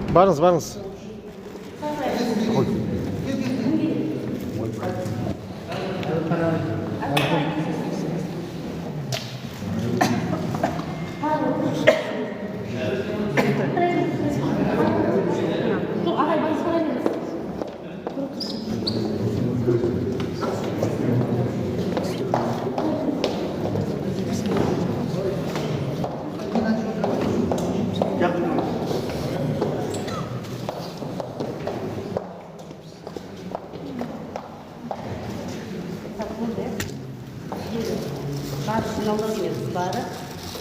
Барыңыз, барыңыз.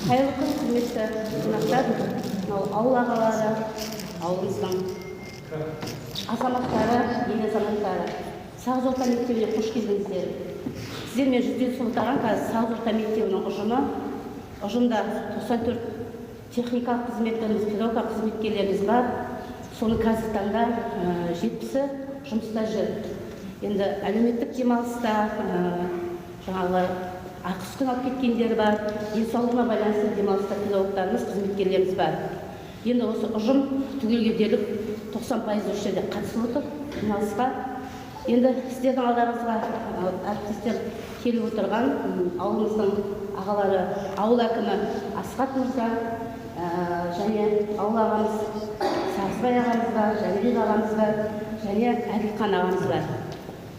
Қайырлы күн, құрметті қонақтар, ауыл ағалары, ауылымыздың азаматтары, ел азаматтары, Сағыз орта мектебіне қош келдіңіздер. Сіздермен жүздесіп отырған қазір Сағыз орта мектебінің ұжымда 94 техникалық қызметкеріміз, педагогикалық қызметкерлеріміз бар. Соның қазіргі таңда 70-і жұмыста жүр. Енді әлеуметтік демалыста жаңағы ақыс күн алып кеткендері бар, денсаулығына байланысты демалыста педагогтарымыз, қызметкерлеріміз бар. Енді осы ұжым түгелге дерлік 90% осы жерде қатысып отыр демалысқа. Енді сіздердің алдарыңызға әріптестер келіп отырған ауылымыздың ағалары, ауыл әкімі Асқат мырза, және ауыл ағамыз Сағызбай ағамыз бар, Жәнібек ағамыз бар, және Әділхан ағамыз бар.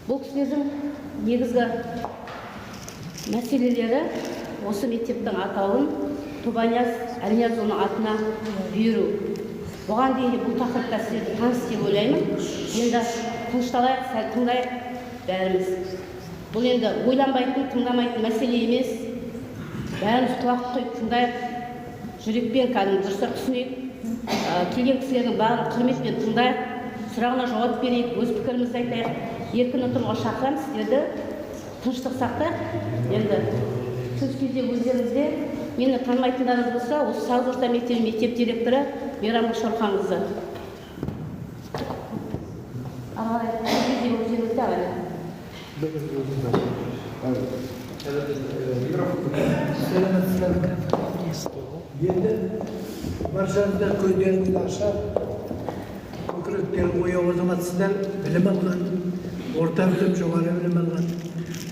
Бұл кісілердің негізгі мәселелері осы мектептің атауын Тобанияз Әлниязұлының атына беру. Бұған дейін бұл тақырыпта сіздерді таныс деп ойлаймын. Енді тынышталайық, сәл тыңдайық бәріміз. Бұл енді ойланбайтын, тыңдамайтын мәселе емес. Бәріміз құлақ қойып тыңдайық, жүрекпен кәдімгі дұрыстап түсінейік. Келген кісілердің барлығын құрметпен тыңдайық, сұрағына жауап берейік, өз пікірімізді айтайық. Еркін отыруға шақырамын сіздерді. Тыныштық сақтайық. Енді сөз кезде өздеріңізде мені танымайтындарыңыз болса, осы Сағыз орта мектебінің мектеп директоры Мейрамгүл Шорханқызы. Өздеріңізде ағайын. Енді баршаңыздар көздеріңізді ашып, көкіректерің ояу азаматсыздар, білім алған, орта білім, жоғары білім алған,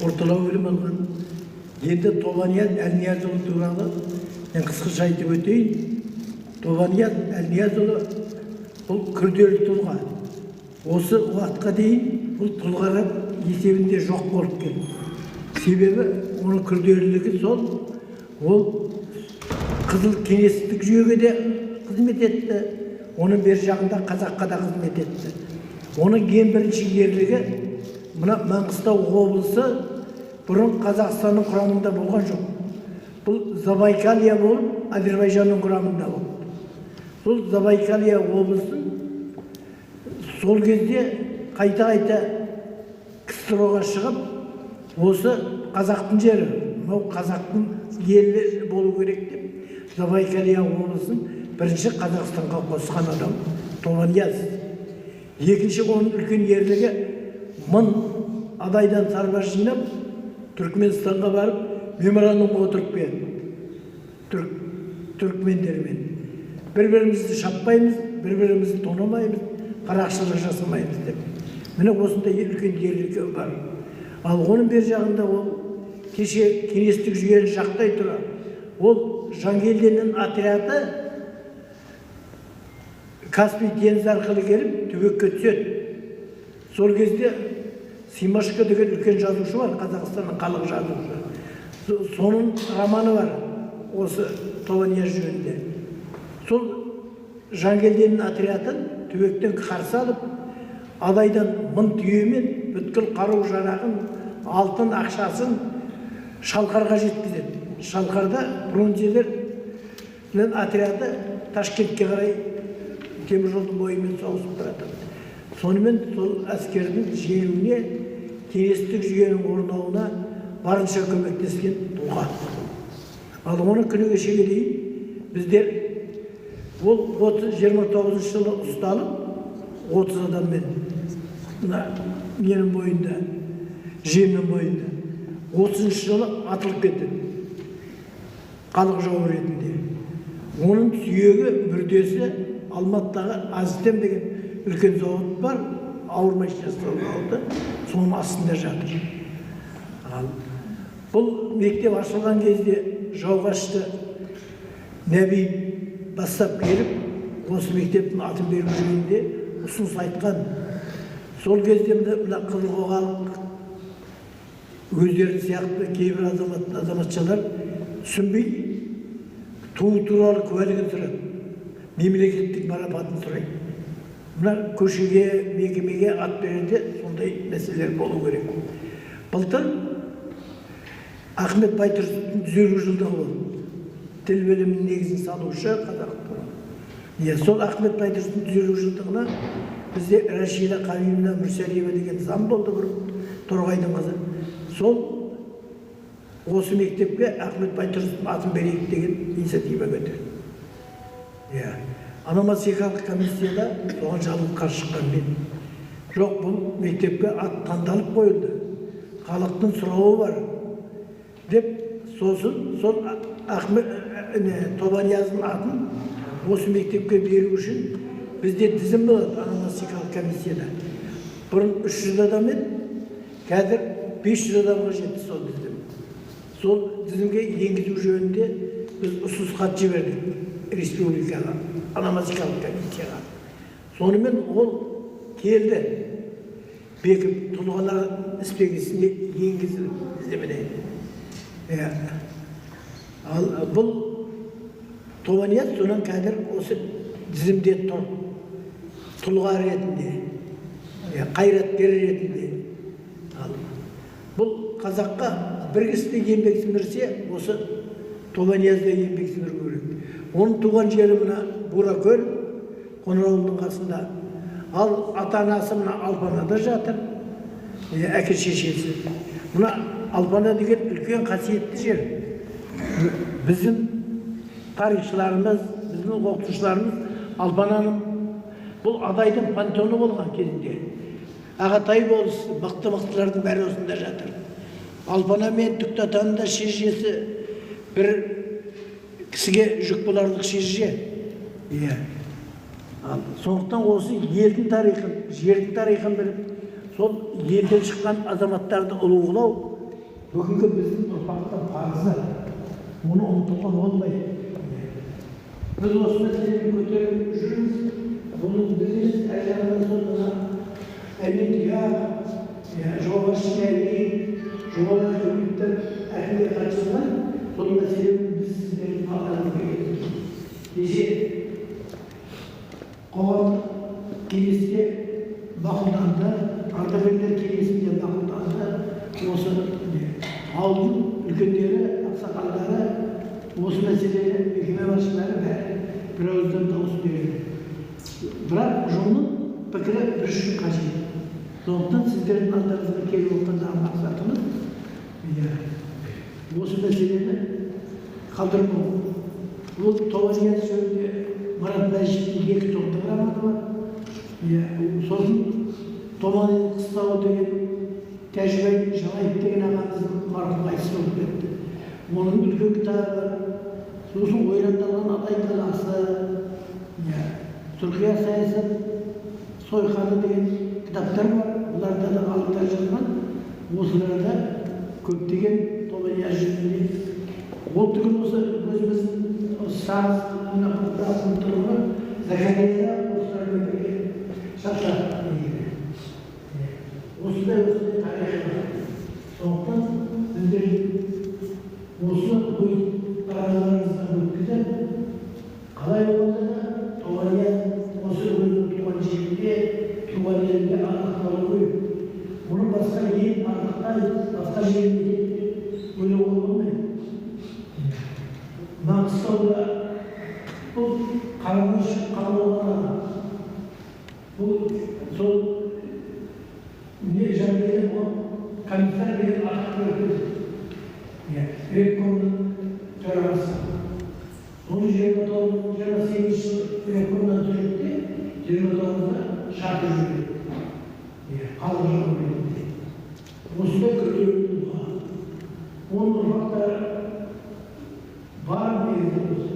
орталау білім алған. Енді Тобанияз Әлниязұлы туралы мен қысқаша айтып өтейін. Тобанияз Әлниязұлы бұл күрделі тұлға. Осы уақытқа дейін бұл тұлғалар есебінде жоқ болып келді. Себебі оның күрделілігі сол, ол қызыл кеңестік жүйеге де қызмет етті, оның бер жағында қазаққа да қызмет етті. Оның ең бірінші ерлігі мына Маңғыстау облысы бұрын Қазақстанның құрамында болған жоқ. Бұл Забайкалья болып, Азербайжанның құрамында болды. Сол Забайкалья облысын сол кезде қайта КСРО-ға шығып, осы қазақтың жері, мынау қазақтың елі болу керек деп, Забайкалья облысын бірінші Қазақстанға қосқан адам Тобанияз. Екінші оның үлкен ерлігі 1000 адайдан сарбаз жинап, Түркменстанға барып, меморандумға отырып берді. Түркмендермен. Бір-бірімізді шаппаймыз, бір-бірімізді тонамаймыз, қарақшылық жасамаймыз деп. Міне осындай үлкен ерлігі бар. Ал оның бер жағында ол кеше кеңестік жүйені жақтай тұра. Ол Жангелдиннің отряды Каспий теңізі арқылы келіп, түбекке түседі. Сол кезде Симашко деген үлкен жазушы бар, Қазақстанның халық жазушы. Соның романы бар, осы Тобанияз жөнінде. Сол Жангелдиннің отрядын түбектен қарсы алып, адайдан 1000 түйемен бүткіл қару-жарағын, алтын ақшасын Шалқарға жеткізеді. Шалқарда бронзерлердің отряды Ташкентке қарай теміржолдың бойымен соғысып тұрады. Сонымен сол әскердің жеңуіне, кеңестік жүйенің орнауына барынша көмектескен тұлға. Ал оны күні кешеге дейін біздер ол 29 жылы ұсталып, 30 адаммен менің бойында, жемнің бойында, 30 жылы атылып кетті. Халық жауы ретінде. Оның сүйегі мүрдесі Алматыдағы Азтем деген үлкен завод бар, ауыр машина зауыты, соның астында жатыр. Бұл мектеп ашылған кезде Жауғашты Нәби бастап келіп, осы мектептің атын беру жөнінде ұсыныс айтқан. Сол кезде мына Қызылқоғалық өздері сияқты кейбір азаматшалар түсінбей туу туралы куәлігін сұрайды, мемлекеттік марапатын сұрайды. Мына көшеге, мекемеге ат берерде сондай мәселелер болу керек. Былтыр Ахмет Байтұрсыновтың 150 жылдығы болды. Тіл білімінің негізін салушы қазақ туралы. Сол Ахмет Байтұрсыновтың 150 жылдығына бізде Рашида Қавимовна Мүрсәлиева деген зам болды, бір Торғайдың қызы. Сол осы мектепке Ахмет Байтұрсыновтың атын берейік деген инициатива көтерді. Аноматикалық комиссияда соған жалып қарсы шыққан мен. Жоқ, бұл мектепке ат таңдалып қойылды. Халықтың сұрауы бар деп, сосын сол Тобанияздың атын осы мектепке беру үшін бізде тізім болады аноматикалық комиссияда. Бұрын 300 адам еді, қазір 500 адамға жетті сол тізім. Сол тізімге енгізу жөнінде біз ұсыныс хат жібердік республикаға, аноматикалық комиссияға. Сонымен ол келді, бекіп тұлғалар іспегісіне енгізіліп тізіміне. Ал бұл Тобанияз сонан қазір осы тізімде тұр, тұлға ретінде, қайраткер ретінде. Бұл қазаққа бір кісіде еңбек сіңірсе, осы Тобаниязда еңбек сіңіру керек. Оның туған жері мына Буракөл, Қоңырауылдың қасында. Ал ата-анасы мына Алпанада жатыр, әке шешесі. Мына Алпана деген үлкен қасиетті жер. Біздің тарихшыларымыз, біздің оқытушыларымыз Алпананың бұл Адайдың пантеоны болған кезінде. Ағатай болысы, мықты-мықтылардың бәрі осында жатыр. Алпана мен Түктатанның да шежіресі бір кісіге жүк боларлық шежіре. Сондықтан осы елдің тарихын, жердің тарихын біліп, сол елден шыққан азаматтарды ұлығылау бүгінгі біздің ұрпақтың парызы. Оны ұмытуға болмайды. Біз осы мәселені көтеріп жүрміз. Бұның біліміз әр жағынан сонда әмендіға, Жауғашты Нәби, Жауғашты Үміттің әкімге қатысынан сол мәселені біз сіздердің алдыңызға келдік. Десе, қоғамдық кеңесте мақұлданды, ардагерлер кеңесінде мақұлданды. Осы ауылдың үлкендері, ақсақалдары осы мәселені мекеме басшылары бәрі бір ауыздан дауыс берді. Бірақ ұжымның пікірі бір үшін қажет. Сондықтан сіздердің алдыңызға келіп отырған мақсатымыз осы мәселені қалдырмау. Ол Тобанияз жөнінде Марат Бәйішевтің 2 топтық романы бар. Сосын Тобанияз қыстауы деген Тәжібай Жалаев деген ағамыздың марқұм қайтыс болып кетті. Оның үлкен кітабы бар. Сосын ойрандалған Адай даласы, Түркия саясат сойқаны деген кітаптар бар. Бұларда да ғалымдар жазған. Осыларда көптеген Тобанияз жөнінде. Ол түгіл осы өзіміздің сағыз мұнапұлдасының тұрғы Закарияда осылармен бірге шақшақ дейді. Осындай тарихы бар. Сондықтан біздер осы қарарларыңызға өткізіп, қалай болса да Тобанияз осы өзінің туған жерінде, туған елінде артықтауы қойып, мұны басқа ел артықтай, басқа жерінде ойлауға болмайды. Маңғыстауда бұл Қарағаш қалаларына бұл сол не жәрдемі ол комиссар деген артық көрді. Рекомның төрағасы. Оны 28 жыл рекомнан түректе 29-да шарты жүрді. Қалды жүрді. Осында күрделі тұлға. Оның ұрпақтары бар негізі осы.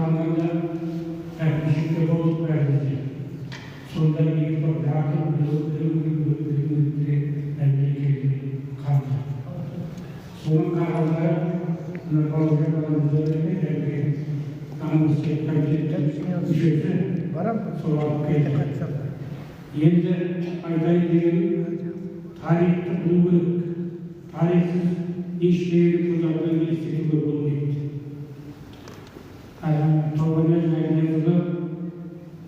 alanda yaklaşık yol verdi. Sonunda bir toprağın kaldı. Sonun kararları Nurbalcı'nın üzerinde anımızı kaybettiğimiz düşünce soğuk kaydı. Yeniden ayday değil, tarihte bulunmak, tarihsiz işleri kullandığını istediği bulunmak. Tobanez aylarında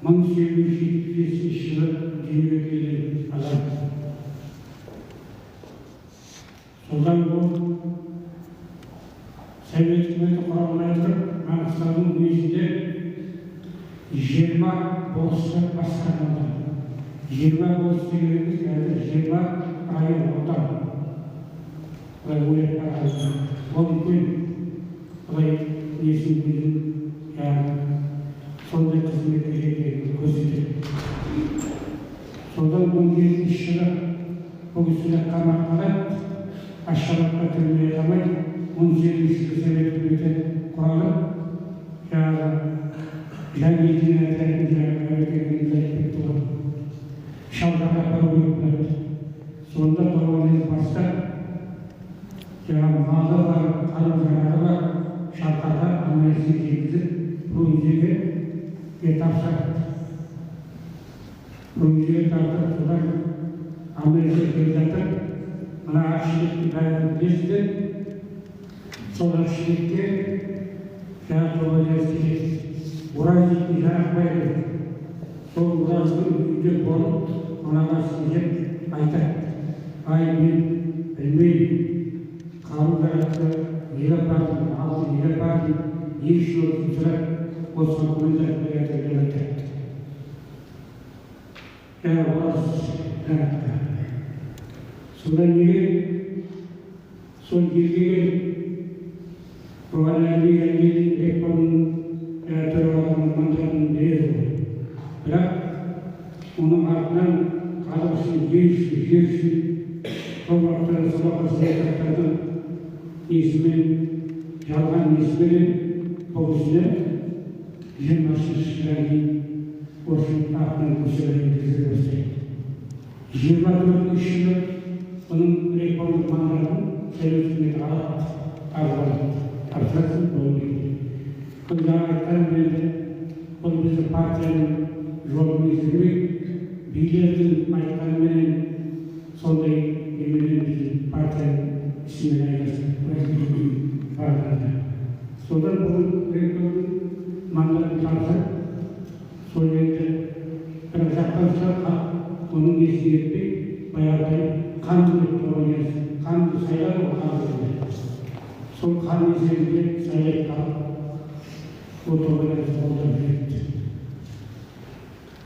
1870 yılı dünyaya gelen adam. Sodan bu Sovyet hükümeti kuramlardır. Mağazaların müziğinde 20 bolsa başkanlığı. 20 bolsa dediğimiz yerde 20 ayın odan. Ve bu yapar. O gün olay yeşil bizim yani sonunda hizmet edecek gözüdür. Sondan 17 yılı bu üstüne kamarkalar aşağılıkla tırmaya kamay 17 yılı sebeplerinde kuralı yani yan yediğine de şalgara uyukladı. Sonunda doğanın başta yani malı var, alımcıları var, şartlarda analizleyeceğimizi bu ülkede yetapsak. Bu ülkede tartıştılar, analizleyecekler, ana aşırılık ibadet sonra aşırılıkta şahit olacağız ki burayı ilah verir. Son burasının yüce bolup ona başlayacak ayta. Aynen bilmeyin. Kanun bıraktı, yine parti, altı yine parti, yeşil olsunlar, o sonunda hayata geldi. Yani orası yarattı. Sonra yine son girdiği Ruhaniyeli yeni reformun yaratılan mandatının değeri bırak onun ardından kalırsın, geçti, toprakları sabahı seyretlerden ismin, yalan isminin polisyonu yılbaşçılarının boşun aklını kusurarak gösterdi. 24 işini onun reformun mandatının seviyesini aldı. Arasın oldu. Kıldırmaktan beri o bizim partinin yolunu izlemek, bilgilerin mayıklarının sonunda eminim bizim partinin ismini ayırsın. Sonra bu reklamın mandatını tanısak, Sovyet'te bırakacaktan sonra onun geçtiği etmek bayağı da kandırıp doğruyoruz. Kandı sayılar o kandırılır. Son kan izleyince sayılar kalıp o doğruları doldurabilir.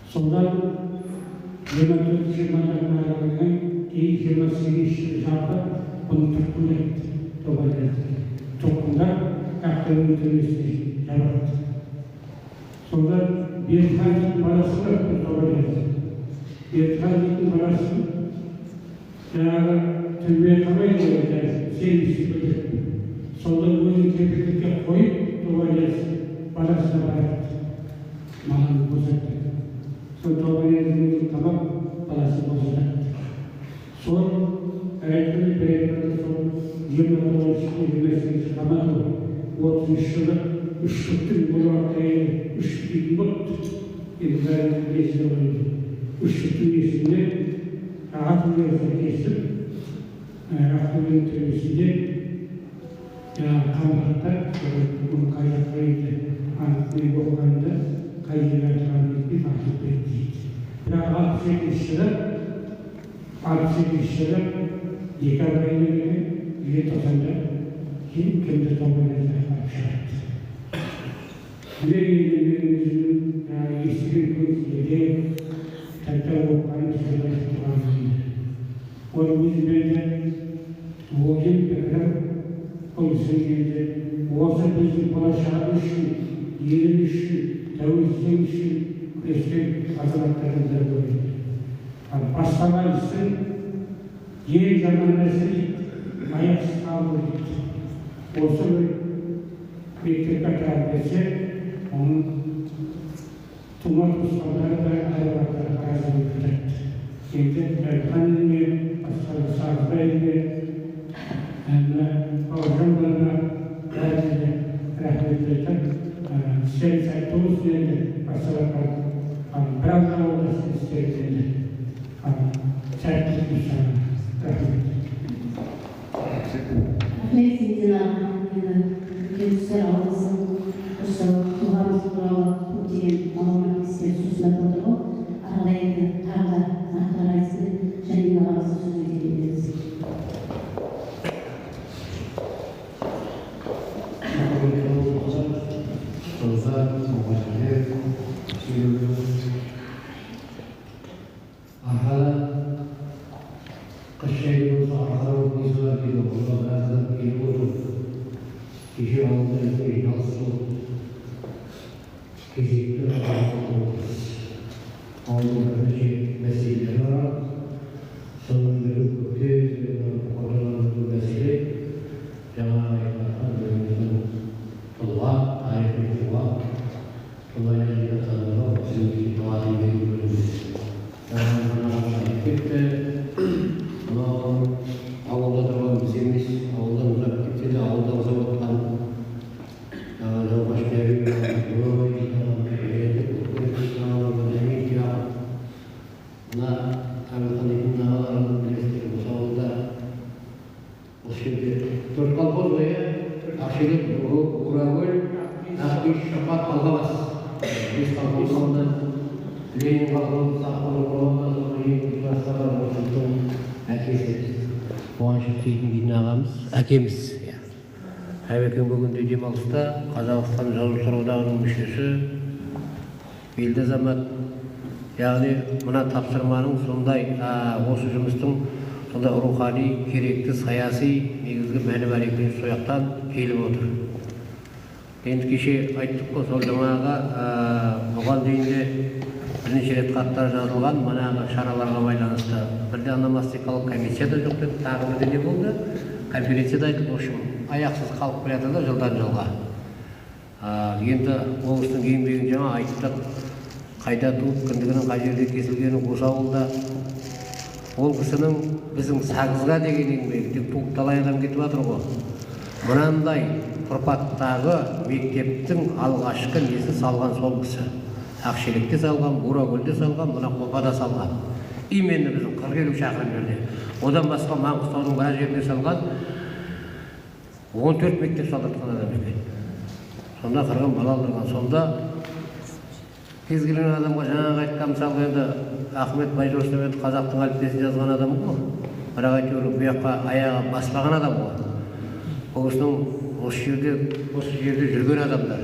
Sonra 24 firmalarına rağmen iyi firması işleri şartlar onu takdim etti. Doğruları. Toplumda haklarını temizliği yarattı. Sonra bir transit parasını doğruları. Bir transitin parasını yani tümüye kamayı doğruları. Sevgisi ödedi. Sonra bu ülkelikte koyup doğruları. Parasına bıraktı. Malını bozattı. Sonra doğruları tamam parası bozattı. Sonra öğretmeni beyefendi son 20 dolar üniversitesi kamadı. O tüşürü üşüttüm bunu ortaya üşüttüm mut. İzlerinde geçti oydu. Üşüttüm geçtiğinde rahat üniversite geçtim. Rahat üniversitede kampakta bunun kaynaklarıyla anlatmayı boğulanda kayıcılar tanrıyı takip ettik. Yani 68 lira yıkarmayı üye tasarında kimde toplanacak şart. Bireylerimizin işçilik yedi tekrar okumayı söyleştirildi. Onun hizmette vacip kadar konusunda vazı bizim bulaşan işi, yeni işi, tevhid işi, destek hazırlıklarında böyle. Başlama için yeni zamanlarını ayaksız kaldırdık. Olsa bir tekrar etse, onu туған туысқандары да айбаттар разы болып кетеді. Енді қанымен басқалы сағызбайдың мына бауыржан балама бәріне рахмет айтып, сен сәтті болсын енді басқаларға бір алға олдасын істерді енді сәттілік болсын. Рахмет. Рахмет сендер үлкен сөздер алғызым. Осы тұлғамыз туралы көптеген мағлұмат сіздер сөзлеп отыр ғой. Арада енді тағы да нақтылар айтсын және ағамызды сөз береміз. Әкеміз. Әбекең бүгінде демалыста Қазақстан Жазушылар одағының мүшесі, белді азамат. Яғни мына тапсырманың сондай осы жұмыстың сондай рухани, керекті, саяси негізгі мәні бар екенін сояқтан келіп отыр. Енді кеше айттық қой, сол жаңағы бұған дейін де бірнеше рет хаттар жазылған манағы шараларға байланысты. Бірде ономастикалық комиссия да жоқ деді, тағы бірде не болды? Конференцияда айтылды, общем, аяқсыз қалып келе жатыр да жылдан жылға. Енді облыстың еңбегін жаңа айттық, қайда туып, кіндігінің қай жерде кесілгені осы ауылда. Ол кісінің біздің сағызға деген еңбегі, тек туып талай адам кетіп жатыр ғой. Мынандай тұрпаттағы мектептің алғашқы несін салған сол кісі. Ақшелекте салған, Буракөлде салған, мына Қопада салған. Именно біздің 40-50 шақырым жерде. Одан басқа Маңғыстаудың біраз жеріне салған 14 мектеп салдыртқан адам екен. Сонда қырғын бала алдырған. Сонда кез келген адамға жаңағы айтқан мысалға енді Ахмет Байжорсынов енді қазақтың әліппесін жазған адам ғой. Бірақ әйтеуір бұл жаққа аяғы баспаған адам ғой. Ол кісінің осы жерде жүрген адамдар.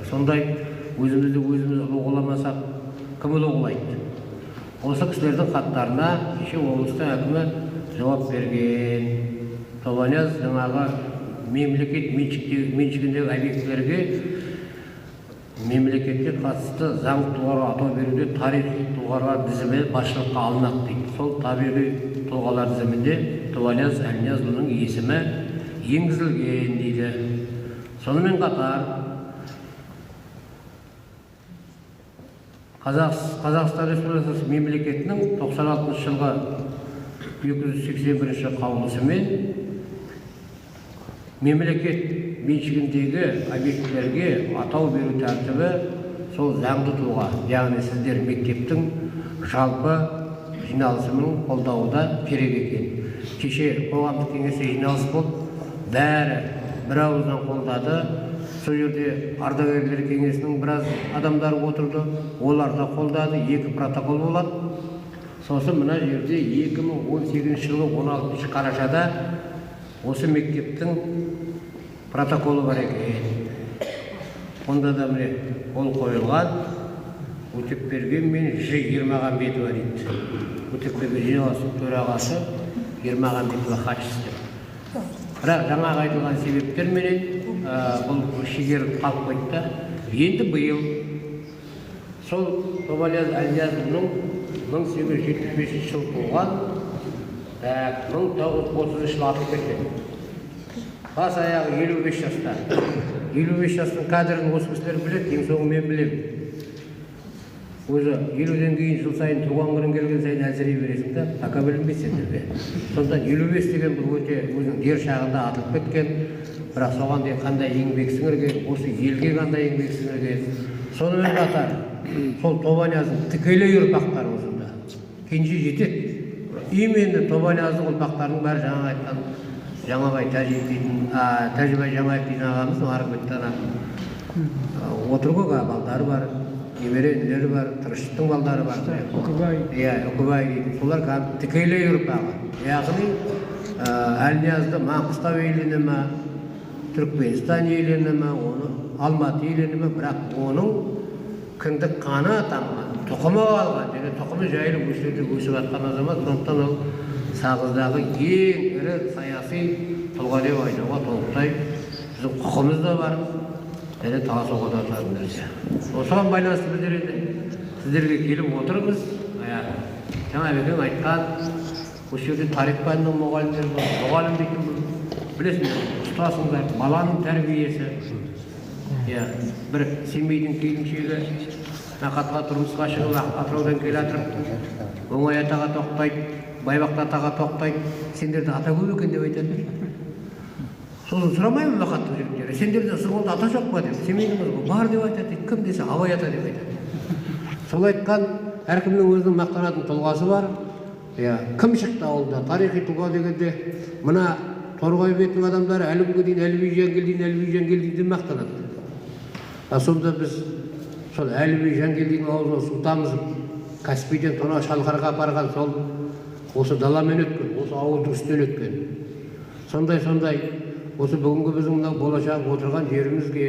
Сондай өзімізді ұлғаламасақ, кім ұлғалайды? Осы кісілердің хаттарына кеше облыстың әкімі жауап берген. Тобаняз жаңағы мемлекет меншігіндегі объектілерге мемлекетке қатысты заң тұлғаларға атау беруде тарихи тұлғалар тізімі басшылыққа алынады дейді. Сол табиғи тұлғалар тізімінде Тобаняз Әлниязұлының есімі енгізілген дейді. Сонымен қатар Қазақстан Республикасы мемлекетінің 96 жылғы 281 қаулысымен мемлекет меншігіндегі объектілерге атау беру тәртібі сол заңды тұлға, яғни сіздер мектептің жалпы жиналысының қолдауында керек екен. Кеше қоғамдық кеңесте жиналыс болды, бәрі бір ауыздан қолдады. Сол жерде ардагерлер кеңесінің біраз адамдары отырды, олар да қолдады, 2 протокол болады. Сосын мына жерде 2018 жылы 16 қарашада осы мектептің протоколы бар екен. Онда да міне қол қойылған, Өтепберген мен Ермағанбетова дейді. Өтепберген жиналыстың төрағасы, Ермағанбетова хатшысы деп. Бірақ жаңағы айтылған себептерменен бұл шегеріп қалып қойды. Енді биыл сол Тобаняз Әлниязұлының 1875 жыл туған, 1930 жыл атып кеткен. Бас аяғы 55 жаста. 55 жастың кадрын осы кісілер біледі, ең соңы мен білемін. өзі 50-ден кейін жыл сайын туған күнің келген сайын әлсірей бересің да, пока білінбейсіңдер бе. Сондықтан 55 деген бұл өте өзінің дер шағында атылып кеткен, бірақ соған дейін қандай еңбек сіңірген, осы елге қандай еңбек сіңірген. Сонымен қатар сол Тобанияздың тікелей ұрпақтары осында кенже жетеді. Именно Тобанияздың ұрпақтарының бәрі жаңа айтқан Жаңабай Тәжібай Жамаев дейтін ағамыздың арғы отыр көк балдары бар, немере інілері бар, Тырыштың балдары бар. Үкібай дейтін. Солар тікелей ұрпағы. Яғни Әлниязды Маңғыстау еліне ме, Түркменстан еліне ме, Алматы еліне ме, бірақ оның кіндік қаны атанған, тұқымы алған, және тұқымы жайылып өсерде өсіп жатқан азамат. Сондықтан ол Сағыздағы ең ірі саяси тұлға деп айтуға толықтай біздің құқымыз да бар, және таласуға да тұратын нәрсе. Осыған байланысты біздер сіздерге келіп отырмыз. Жаңа бекем айтқан, осы жерде тарих пәнінің мұғалімдері бар, мұғалім дейтін білесіңдер, ұстасыңдар, баланың тәрбиесі. Бір Семейдің келіншегі Нақатқа тұрмысқа шығып, Атыраудан келе жатырып, оңай атаға тоқтайды, Байбақты атаға тоқтайды, сендерді ата көп екен деп айтады. Сосын сұрамаймын Нақаттың жігіттері, сендерде Сығылда ата жоқ па деп, Семейдің бар деп айтады, кім десе Абай ата деп айтады. Сол айтқан әркімнің өзінің мақтанатын тұлғасы бар. Кім шықты ауылда тарихи тұлға дегенде, мына Торғай бетінің адамдары әлі күнге дейін Әліби Жангелдин мақтанады. Сонда біз сол Әліби Жангелдиннің аузына су тамызып, Каспийден тонау шалқарға апарған сол осы даламен өткен, осы ауылдың үстінен өткен. Сондай осы бүгінгі біздің мынау болашақ отырған жерімізге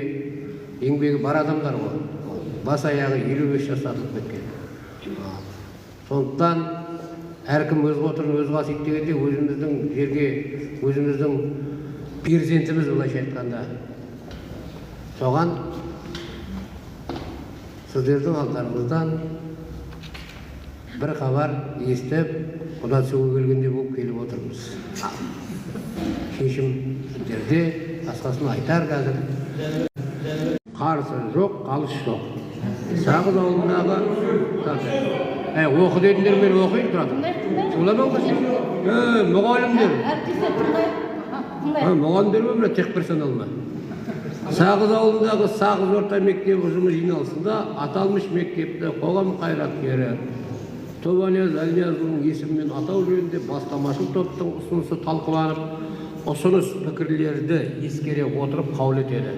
еңбегі бар адамдар ғой. Бас аяғы 55 жас атылып кеткен. Сондықтан әркім өз отырын өз қасиет дегенде өзіміздің жерге, өзіміздің перзентіміз былайша айтқанда. Соған сіздердің алдарыңыздан бір хабар естіп, Құда түсуге келгенде болып келіп отырмыз. Шешім сіздерде, басқасын айтар қазір. Қарсы жоқ, қалыс жоқ. Сағыз ауылындағы оқы дедіңдер, мен оқиын тұрады. Солай ма сен? Мұғалімдер. Мұғалімдер ме, мына тех персонал ма? Сағыз ауылындағы Сағыз орта мектеп ұжымы жиналысында аталмыш мектепті қоғам қайраткері Тобанияз Әлниязұлының есімімен атау жөнінде бастамашыл топтың ұсынысы талқыланып, ұсыныс пікірлерді ескере отырып қаулы етеді.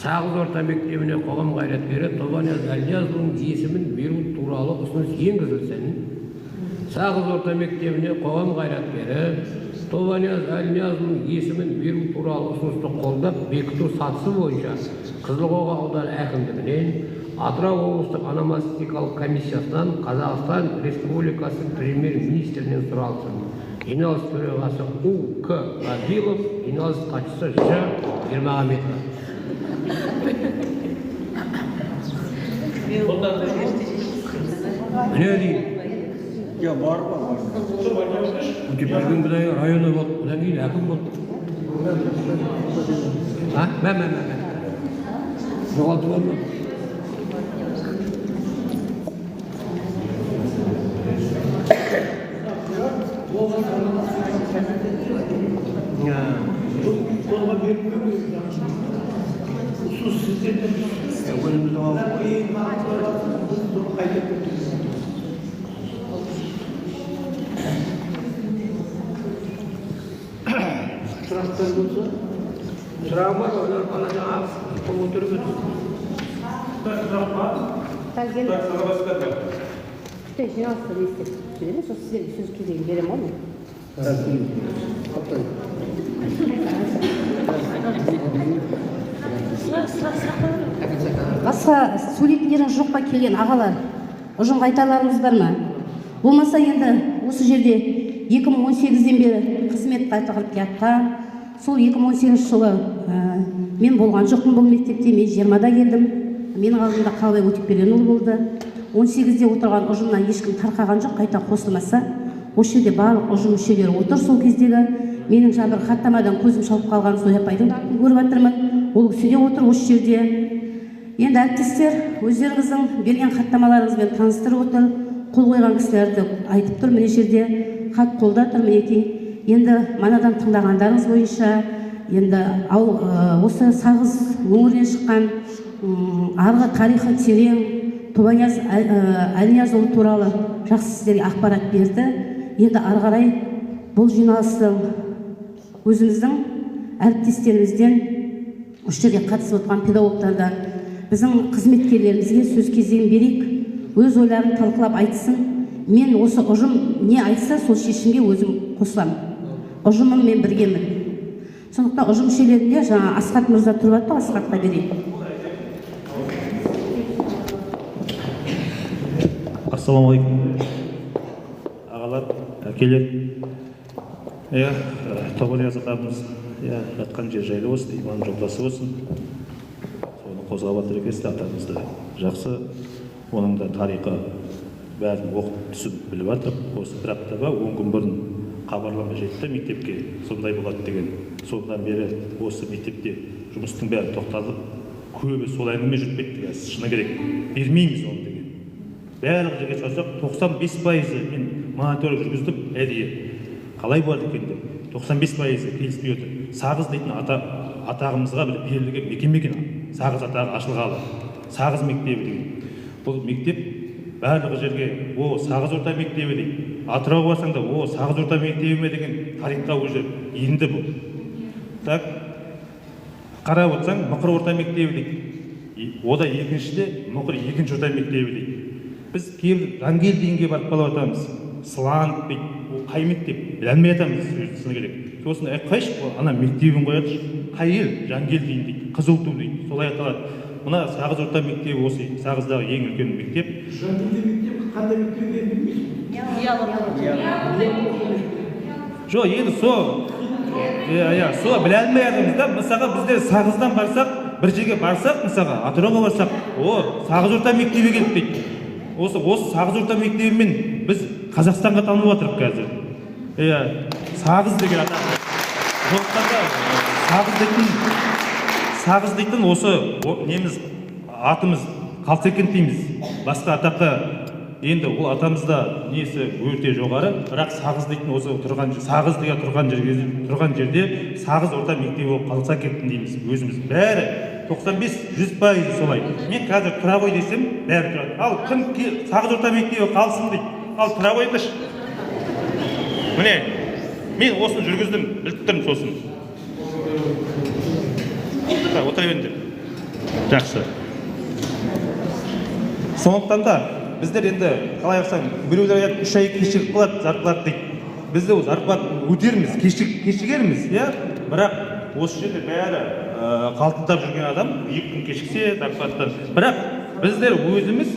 Сағыз орта мектебіне қоғам қайраткері Тобанияз Әлниязұлының есімін беру туралы ұсыныс енгізілсін. Сағыз орта мектебіне қоғам қайраткері Тобанияз Әлниязұлының есімін беру туралы ұсынысты қолдап бекіту сатысы бойынша Қызылқоға ауданы әкімдігінен, Атырау облыстық ономастикалық комиссиясынан Қазақстан Республикасы премьер-министрінен сұралсын. Жиналыс төрағасы У.К. Ғабилов, жиналыс хатшысы Ж. Ермағаметов. Міне дейін. Бар. Өтеп берген бұдай районы болды, одан кейін әкім болды. Жоғалтып алды. Басқа сөйлейтіндерің жоқ па келген ағалар? Ұжымға айтарларыңыз бар ма? Болмаса енді осы жерде 2018-ден бері қызмет атқарып жатқан, сол 2018 жылы мен болған жоқпын бұл мектепте, мен 20-да келдім. Менің алдымда Қалбай Өтепберген болды. 18-де отырған ұжымнан ешкім тарқаған жоқ, қайта қосылмаса. Осы жерде барлық ұжым мүшелері отыр сол кездегі. Менің жаңа хаттамадан көзім шалып қалған Зоя апайдың көріп жатырмын. Ол кісі де отыр осы жерде. Енді әріптестер, өздеріңіздің берген хаттамаларыңызбен таныстырып отыр, қол қойған кісілерді айтып тұр, міне жерде хат қолда тұр, мінекей. Енді манадан тыңдағандарыңыз бойынша, енді осы Сағыз өңірінен шыққан арғы тарихы терең Тобанияз Әлниязұлы туралы жақсы сіздерге ақпарат берді. Енді ары қарай бұл жиналыстың өзіміздің әріптестерімізден, осы жерге қатысып отырған педагогтардан, біздің қызметкерлерімізге сөз кезегін берейік, өз ойларын талқылап айтсын. Мен осы ұжым не айтса, сол шешімге өзім қосыламын. Ұжымыммен біргемін. Сондықтан ұжым мүшелерінде жаңа Асхат мырза тұрып жатты, Асхатқа берейік. Ассалаумағалейкум. Ағалар, әкелер. Тобанияз ағамыз жатқан жер жайлы болсын, иман жолдасы болсын. Соны қозғап жатыр екенсіз, атамызды жақсы. Оның да тарихы бәрін оқып түсіп біліп жатыр. Осы бір аптаға 10 күн бұрын хабарлама жетті мектепке, сондай болады деген. Содан бері осы мектепте жұмыстың бәрі тоқталып, көбі сол әңгіме жүріп кетті. Шыны керек, бермейміз оны деген. Барлық жерге шақырсақ 95% мен мониторинг жүргіздім, әдейі. Қалай болады екен деп 95% келіспей отыр. Сағыз дейтін атағымызға бір берілген мекеме екен. Сағыз атағы ашылғалы. Сағыз мектебі деген. Бұл мектеп барлық жерге Сағыз орта мектебі дейді. Атырауға барсаң да Сағыз орта мектебі ме деген тарихқа уже енді бұл. Так, қарап отырсаң Мұқыр орта мектебі дейді. Ода екіншіде Мұқыр екінші орта мектебі дейді. Біз кейбір Жангел дейінге барып қалып жатамыз. Сыланып дейді. Қай мектеп? Білмей жатамыз, сөзісіне керек. Сосын қайшы ана мектебін қояды, қай ел? Жангел дейін дейді, Қызылту дейді, солай аталады. Мына Сағыз орта мектебі осы Сағыздағы ең үлкен мектеп. Жангелде мектеп қандай мектеп екенін білмейсің? Жоқ, енді сол біле алмай жатырмыз да. Мысалға біздер Сағыздан барсақ, бір жерге барсақ, мысалға Атырауға барсақ, Сағыз орта мектебі келіп дейді. Осы Сағыз орта мектебімен біз Қазақстанға танылып жатырық қазір. Сағыз деген атағы. Сағыз дейтін осы неміз атымыз қалса екен дейміз. Басқа атаққа енді ол атамызда несі өте жоғары, бірақ Сағыз дейтін осы Сағыз деген тұрған жерде Сағыз орта мектебі болып қалса екен дейміз. Өзіміз бәрі 95-100% солай. Мен қазір тұра қой десем, бәрі тұрады. Ал кім Сағыз орта мектебі қалсын дейді. Ал тұра қойыңдаршы. Міне, мен осыны жүргіздім, біліп тұрмын сосын. Отыра беріңдер. Жақсы. Сондықтан да біздер енді қалай айтсаң, біреулер айтады 3 ай кешігіп қалады, зарплат дейді. Біз де зарплат өтерміз, кешігерміз, бірақ осы жерде бәрі қалтылдап жүрген адам 2 күн кешіксе зарплаттан. Бірақ біздер өзіміз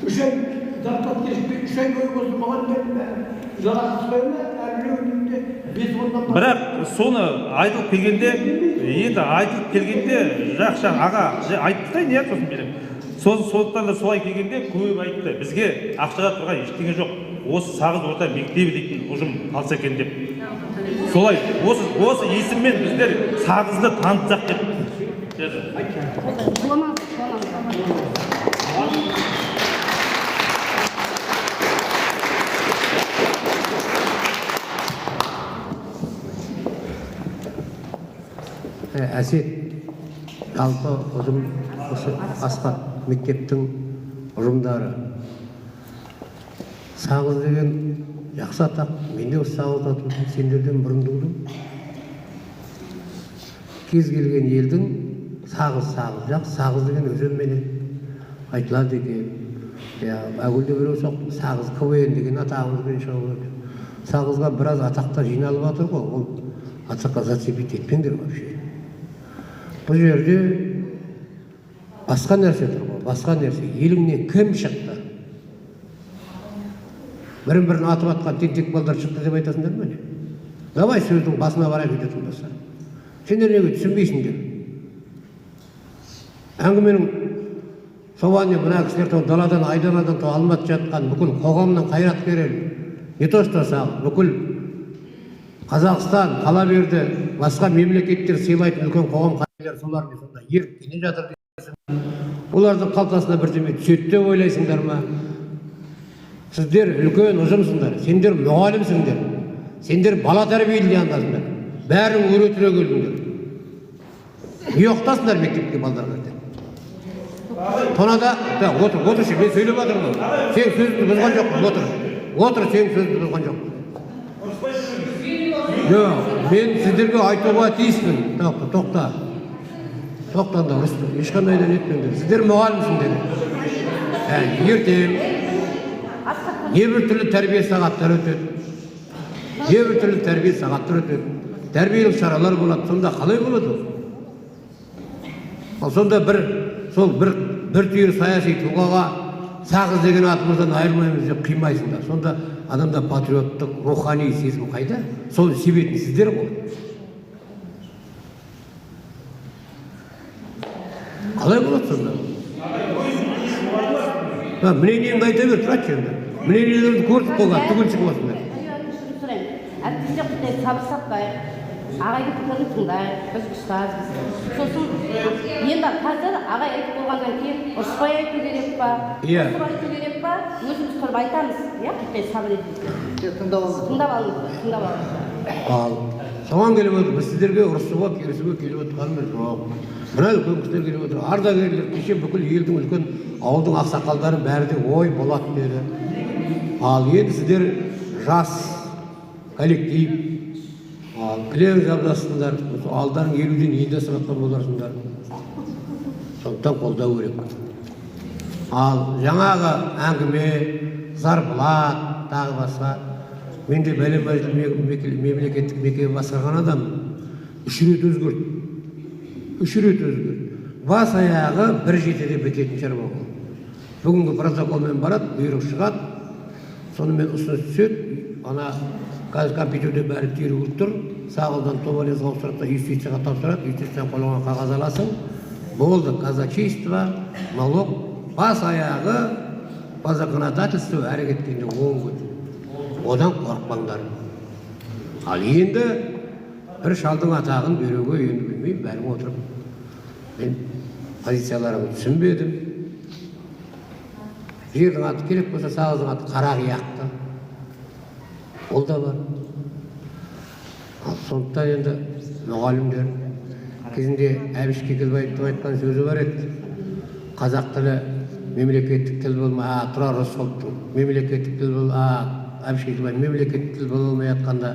3 ай зарплат кешікпей 3 ай бойы болсын маған жалақысы қойма, әлі 5-10-дан бірақ соны айтылып келгенде жақша аға айтып тастайын, сосын берем. Сондықтан да солай келгенде көп айтты. Бізге ақшаға тұрған ештеңе жоқ. Осы Сағыз орта мектебі дейтін ұжым қалса екен деп. Солай, осы есіммен біздер Сағызды танытсақ деп. Әсет, жалпы ұжым осы Асхат мектептің ұжымдары. Сағыз деген жақсы атақ. Мен де осы Сағызда тұрдым, сендерден бұрын тұрдым. Кез келген елдің Сағыз, Сағыз деген өзенменен айтылады екен. Әуелде біреу соқты, Сағыз КВН деген атағымызбен шығып. Сағызға біраз атақтар жиналып жатыр ғой, ол атаққа зацепить етпеңдер вообще. Бұл жерде басқа нәрсе тұр ғой, басқа нәрсе. Еліңнен кім шықты? Бірін-бірін атып атқан тентек балдар шықты деп айтасыңдар ма не? Давай сөздің басына барайық үйде болса. Сендер неге түсінбейсіңдер? Әңгіменің соғаны мына кісілер даладан, айдаладан Алматы жатқан бүкіл қоғамның қайраткері, не то что Сағыз, бүкіл Қазақстан қала берді, басқа мемлекеттер сыйлайтын үлкен қоғам қайраткерлер солармен сонда еріп келе жатыр дейсің. Олардың қалтасына бірдеме түседі деп ойлайсыңдар ма? Сіздер үлкен ұжымсыңдар, сендер мұғалімсіңдер, сендер бала тәрбиелейтіндерсіңдер, бәрің өре-түре келдіңдер. Не оқытасыңдар мектепке балдарға? Тонада, отыршы, мен сөйлеп жатырмын. Сен сөзіңді бұзған жоқпын, отыр, сен сөзіңді бұзған жоқпын. Жоқ, мен сіздерге айтуға тиіспін. Тоқтаңдар, ешқандайдан етпеңдер. Сіздер мұғалімсіңдер. Ертең небір түрлі тәрбие сағаттары өтеді. Тәрбиелік шаралар болады, сонда қалай болады? Ал сонда бір түйір саяси тұлғаға сағыз деген атымыздан айырмаймыз деп қимайсыңдар. Сонда адамда патриоттық, рухани сезім қайда? Сол себетін сіздер ғой. Қалай болады сонда? Мнениеңді айта бер, тұратшы енді. Мнениелерді көрдік қойған, түгіл шығып осындай. Әріптестер құдай сабыр сақтайық, ағайдың пікірін тыңдайық, біз ұстазбыз. Сосын енді қазір ағай айтып болғаннан кейін ұрыспай айту керек па, ұрысып айту керек па, өзіміз тұрып айтамыз, құдай сабыр етіңіздер. Тыңдап алыңыздар. Ал соған келіп отыр, біз сіздерге ұрысуға, керісуге келіп отырғанымыз жоқ. Мына үлкен кісілер келіп отыр, ардагерлер, кеше бүкіл елдің үлкен ауылдың ақсақалдары бәрі де ой болады деді. Ал енді сіздер жас коллектив, кілең жабдасыңдар, алдарың 50-ден енді сағатқа боларсыңдар. Сондықтан қолдау керек. Ал жаңағы әңгіме, зарплат, тағы басқа. Мен де бәлем мемлекеттік мекеме басқарған адам 3 рет өзгерді. Бас аяғы бір жетеде бітетін шаруа ғой. Бүгінгі протоколмен барады, бұйрық шығады, сонымен ұсыныс түседі, ана компьютерде бәрі теріліп тұр, сағылдан тоболез ауыстырады, юстицияға тапсырады, юстициядан қолыңа қағаз аласың, болды, казачейство, налог, бас аяғы по законодательству әрекеттегенде 10 күн. Одан қорықпаңдар. Ал енді бір шалдың атағын беруге енді білмеймін, бәрің отырып. Мен позицияларымды түсінбедім. Жердің аты керек болса, сағыздың аты Қарақияқты. Ол да бар. Ал сондықтан енді мұғалімдер кезінде Әбіш Кекілбаевтың айтқан сөзі бар еді. Қазақ тілі мемлекеттік тіл болмай, Тұрар Рысқұловтың мемлекеттік тіл болмай, Әбіш Кекілбаев мемлекеттік тіл болмай жатқанда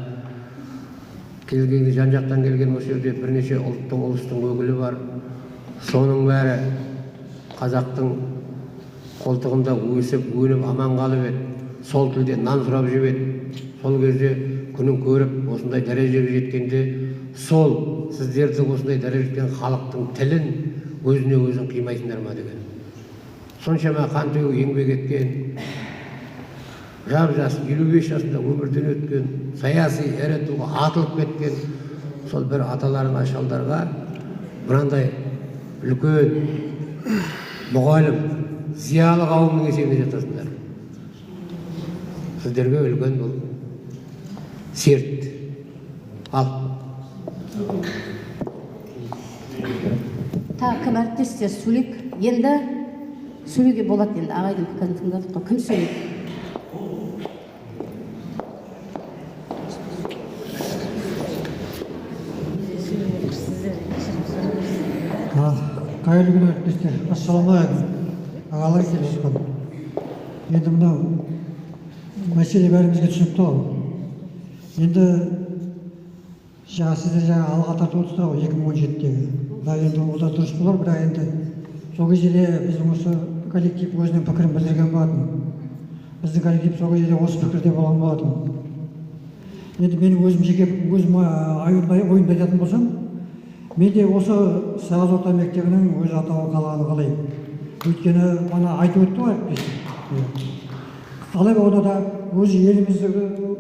келгенде жан-жақтан келген осы жерде бірнеше ұлттың, ұлыстың өкілі бар. Соның бәрі қазақтың қолтығында өсіп, өніп, аман қалып еді. Сол тілде нан сұрап жеп еді. Сол кезде күнін көріп, осындай дәрежеге жеткенде, сол сіздерді осындай дәрежеге жеткен халықтың тілін өзіне өзін қимайсыңдар ма деген. Соншама қан төгіп еңбек еткен, жап-жас 55 жасында өмірден өткен, саяси ірі тұлға атылып кеткен, сол бір аталарыңа, шалдарға мынандай үлкен мұғалім, зиялы қауымның есебіне жатасыңдар. Сіздерге үлкен бұл серт. Ал. Тағы кім әріптестер сөйлейік, енді сөйлеуге болады енді, ағайдың пікірін тыңдадық қой, кім сөйлейді? Қайырлы күн әріптестер, ассалаумағалейкум. Ағалар келіп. Енді мынау мәселе бәрімізге түсінікті ғой. Енді сіздер алға тартып отырсыздар ғой 2017-дегі. Бірақ енді ол да дұрыс болар, бірақ енді сол кезде біздің осы коллектив өзінің пікірін білдірген болатын. Біздің коллектив сол кезде осы пікірде болған болатын. Енді менің өзім ойымды айтатын болсам, мен де осы Сағыз орта мектебінің өз атауы қалғанын қалаймын. Өйткені ана айтып өтті ғой әріптес. Қалай болғанда да өзі елімізді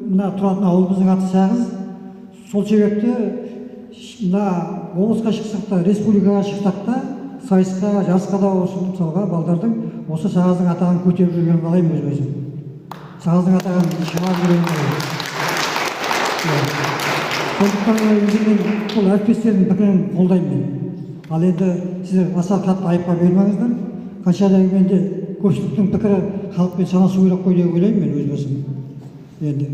мына тұратын ауылымыздың аты Сағыз. Сол себепті мына облысқа шықсақ та, республикаға шықсақ та, сайысқа, жасқа да осы мысалға балдардың осы Сағыздың атағын көтеріп жүргенін қалаймын өзім. Сағыздың атағын шығарып жүргенін қалаймын. сондықтан мен бұл әріптестердің пікірін қолдаймын. Ал енді сіздер аса қатты айыпқа бермеңіздер. Қанша дегенде көпшіліктің пікірі халықпен санасу керек қой деп ойлаймын мен өз басым. Енді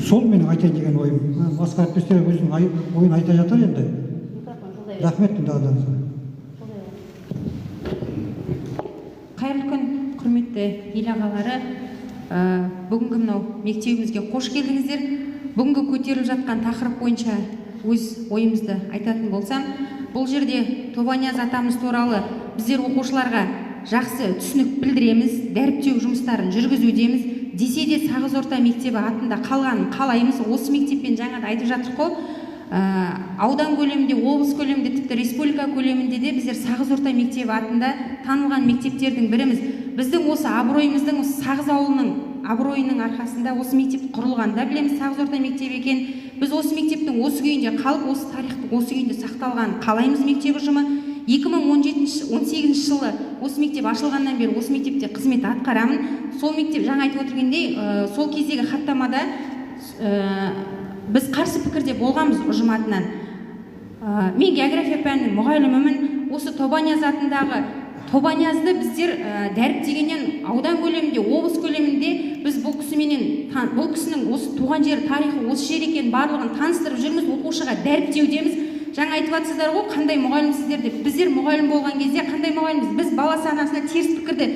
сол менің айтайын деген ойым. Басқа әріптестер өзінің ойын айта жатыр енді. Рахмет тыңдағандарыңызға. Қайырлы күн, құрметті ел ағалары. Бүгінгі мынау мектебімізге қош келдіңіздер. Бүгінгі көтеріліп жатқан тақырып бойынша өз ойымызды айтатын болсам, бұл жерде Тобанияз атамыз туралы біздер оқушыларға жақсы түсінік білдіреміз, дәріптеу жұмыстарын жүргізудеміз. Десе де Сағыз орта мектебі атында қалғанын қалаймыз. Осы мектеппен жаңада айтып жатырық қой, аудан көлемінде, облыс көлемінде, тіпті республика көлемінде де біздер Сағыз орта мектебі атында танылған мектептердің біріміз. Біздің осы абыройымыздың, осы Сағыз ауылының абыройының арқасында осы мектеп құрылғанда білеміз Сағыз орта мектебі екен. Біз осы мектептің осы күйінде қалып, осы тарихтың осы күйінде сақталғанын қалаймыз мектеп ұжымы. 2018 жылы осы мектеп ашылғаннан бері осы мектепте қызмет атқарамын. Сол мектеп жаңа айтып отыргендей, сол кездегі хаттамада біз қарсы пікірде болғанбыз ұжым атынан. Мен география пәнінің мұғалімімін. Осы Тобанияз атындағы Тобаниязды біздер дәріптегеннен аудан көлемінде, облыс көлемінде біз бұл кісінің осы туған жері, тарихы осы жер екенін барлығын таныстырып жүрміз, оқушыға дәріптеудеміз. Жаңа айтып жатсыздар ғой, қандай мұғалімсіздер деп. Біздер мұғалім болған кезде қандай мұғалімбіз? Біз бала санасына теріс пікірді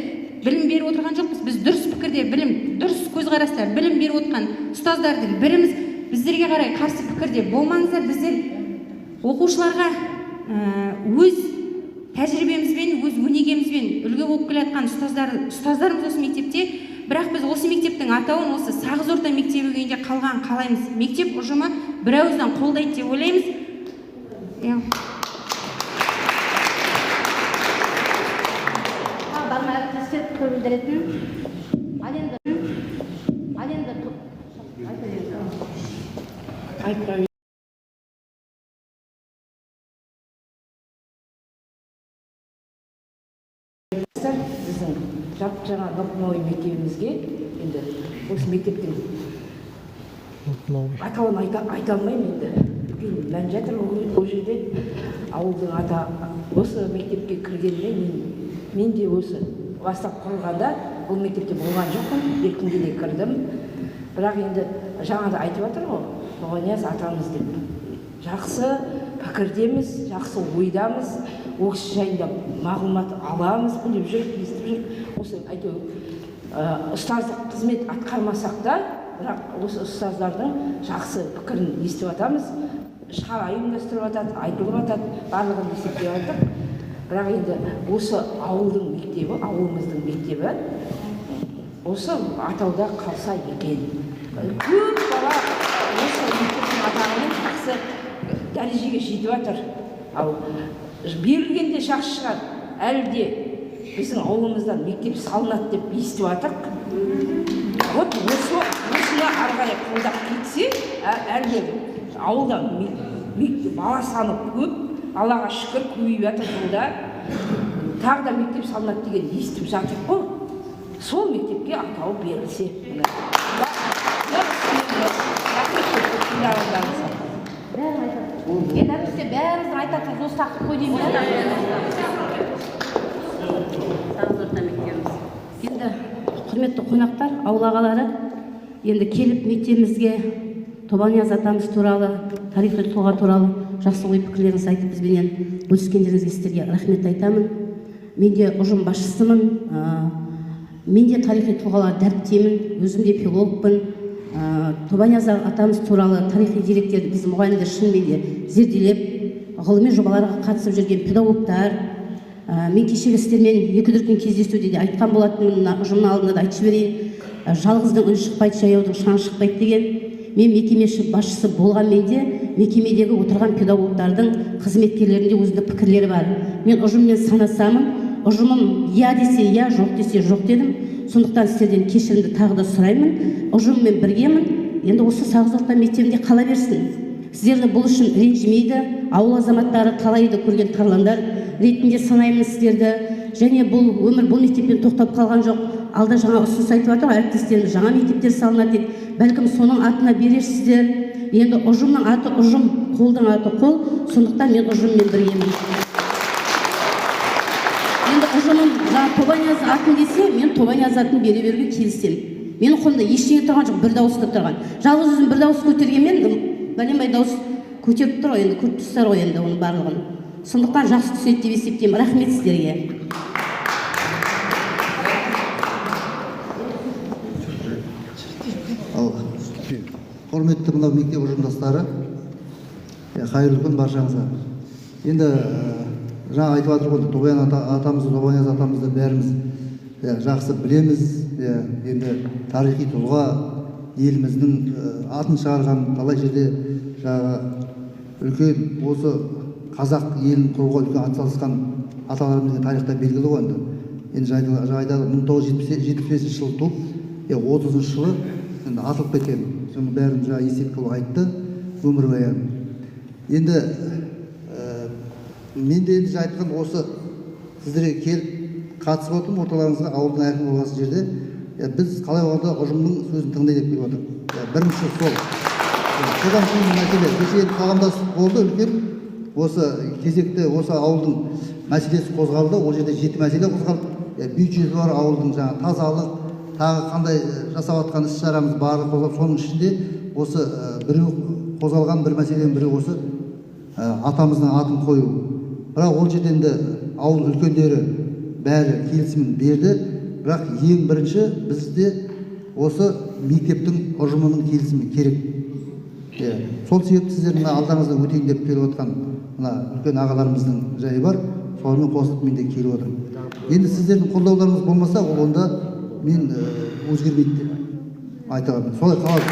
білім беріп отырған жоқпыз. Біз дұрыс пікірде білім, дұрыс көзқарастар, білім беріп отырған ұстаздардың біріміз. Біздерге қарай қарсы пікірде болмаңыздар. Біздер оқушыларға өз тәжірибемізбен, өз өнегемізбен үлгі болып келе жатқан ұстаздарымыз осы мектепте. Бірақ біз осы мектептің атауын осы Сағыз орта мектебі күйінде қалғанын қалаймыз. Мектеп ұжымы бір ауыздан қолдайды деп ойлаймыз. Барма әріптестер пікір білдіретін. Біздің жаңа новый мектебімізге енді осы мектептің атауын айта алмаймын енді. Мән жатыр ол жерде ауылдың ата осы мектепке кіргенде мен де осы бастап құрылғанда бұл мектепте болған жоқпын, еркінге де кірдім. Бірақ енді жаңада айтып жатыр ғой, Тобанияз атамыз деп. Жақсы пікірдеміз, жақсы ойдамыз, ол кісі жайында мағлұмат аламыз, біліп жүріп, естіп жүріп. Осы әйтеуір ұстаздық қызмет атқармасақ та, бірақ осы ұстаздардың жақсы пікірін естіп жатамыз. Шара ұйымдастырып жатады, айтылып жатады, барлығын есептеп жатыр. Бірақ енді осы ауылдың мектебі, ауылымыздың мектебі осы атауда қалса екен. Көп бала осы мектептің атағымен жақсы дәрежеге жетіп жатыр. Ал берілгенде жақсы шығар, әлі де біздің ауылымыздан мектеп салынады деп естіп жатырық. Вот осыны ары қарай қолдап кетсе, әлі де ауылдан бала саны көп, Аллаға шүкір көбейіп жатыр жылда. Тағы да мектеп салынады деген естіп жатыр ғой. Сол мектепке атауы берілсе. Енді әріптестер бәріміздің айтатынымыз осы тақырып қой деймін. Сағыз орта мектебіміз. Енді құрметті қонақтар, ауыл ағалары, енді келіп мектебімізге Тобанияз атамыз туралы, тарихи тұлға туралы жақсы ой пікірлеріңізді айтып бізбенен бөліскендеріңізге сіздерге рахмет айтамын. Мен де ұжым басшысымын, мен де тарихи тұлғаларды дәріптеймін, өзім де филологпын. Тобанияз атамыз туралы тарихи деректерді біз мұғалімдер шынымен де зерделеп, ғылыми жобаларға қатысып жүрген педагогтар. Мен кешегі сіздермен екі дүркін кездесуде де айтқан болатынмын, ұжымның алдында да айтып жіберейін. Жалғыздың үні шықпайды, жаяудың шаңы шықпайды деген. Мен мекеме басшысы болған менде мекемедегі отырған педагогтардың, қызметкерлерінде өзінің пікірлері бар. Мен ұжыммен санасамын, ұжымым я десе я, жоқ десе жоқ дедім. Сондықтан сіздерден кешірімді тағы да сұраймын. Ұжыммен біргемін. Енді осы Сағыз орта мектебінде қала берсін. Сіздерді бұл үшін ренжімейді. Ауыл азаматтары талайды көрген тарландар ретінде санаймын сіздерді. Және бұл өмір бұл мектеппен тоқтап қалған жоқ. Алда жаңа ұсыныс айтып жатыр, әріптестеріміз жаңа мектептер салынады деп. Бәлкім соның атына берерсіздер. енді ұжымның аты ұжым, қолдың аты қол, сондықтан мен ұжыммен біргемін. Енді ұжымым Тобанияз атын десе, мен Тобанияз атын бере беруге келісемін. Менің қолымда ештеңе тұрған жоқ, бір дауысқа тұрған. Жалғыз өзім бір дауыс көтергенмен, бәленбай дауыс көтеріп тұр ғой, енді көріп тұрсыздар ғой енді оның барлығын. Сондықтан жақсы түседі деп есептеймін. Рахмет сіздерге. Құрметті мынау мектеп ұжымдастары, қайырлы күн баршаңызға. Енді жаңа айтып жатыр ғой, Тобаяз атамызды, Тобанияз атамызды бәріміз жақсы білеміз. Енді тарихи тұлға, еліміздің атын шығарған, талай жерде үлкен осы қазақ елін құруға үлкен атсалысқан аталарымыздың тарихта белгілі ғой. Енді жайда 1975 жылы туып, 30 жылы атылып кеткен. Соның бәрін жаңа есеп қылып айтты, өмірбаян. Енді мен де енді айтқан осы сіздерге келіп қатысып отырмын орталарыңызға, ауылдың әкімі болған жерде. Біз қалай болғанда ұжымның сөзін тыңдай деп келіп отырмыз. Бірінші сол. Содан кейін мәселе, кеше қоғамдастық болды үлкен. Осы кезекте осы ауылдың мәселесі қозғалды. Ол жерде 7 мәселе қозғалды. Бюджеті бар ауылдың жаңа тазалық, тағы қандай жасап жатқан іс-шарамыз барлығы қозғалып, соның ішінде осы біреу қозғалған бір мәселенің бірі осы атамыздың атын қою. Бірақ ол жерден де ауыл үлкендері бәрі келісімін берді. Бірақ ең бірінші бізде осы мектептің ұжымының келісімі керек. Сол себепті сіздердің алдарыңызда өтейін деп келіп отқан мына үлкен ағаларымыздың жайы бар. Сонымен қосылып мен де келіп отырмын. Енді сіздердің қолдауларыңыз болмаса, ол онда мен өзгермейді деп айта аламын. Солай қалады.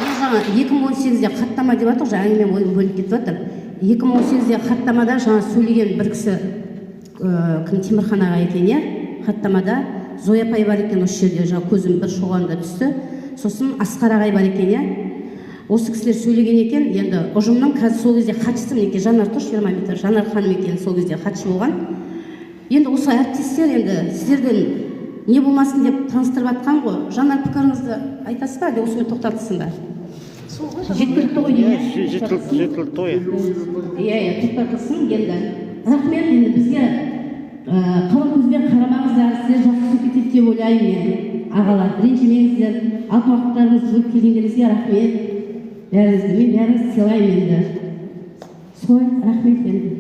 Мен жаңа 2018-де хаттама деп жатыр, жаңа әңгіме ойым бөлініп кетіп жатыр. 2018-де хаттамада жаңа сөйлеген бір кісі кім Темірхан аға екен, хаттамада Зоя апай бар екен, осы жерде жаңа көзім бір шоғанда түсті. Сосын Асқар ағай бар екен, осы кісілер сөйлеген екен. Енді ұжымның қазір сол кезде хатшысы мінекей Жанар Тош, 20 метр Жанар ханым екен, сол кезде хатшы болған. Енді осы әріптестер енді сіздерден не болмасын деп таныстырып жатқан ғой. Жанар, пікіріңізді айтасыз ба, әлде осымен тоқтатылсын ба? Жеткілікті ғой, жеткілікті той. Тоқтатылсын енді. Рахмет, енді бізге қара көзбен қарамаңыздар, сіздер жақсы кетеді деп ойлаймын. Ағалар, ренжімеңіздер, алтын уақыттарыңызды бөліп келгендеріңізге рахмет. Бәріңізді, мен бәріңізді сыйлаймын енді. Солай, рахмет енді.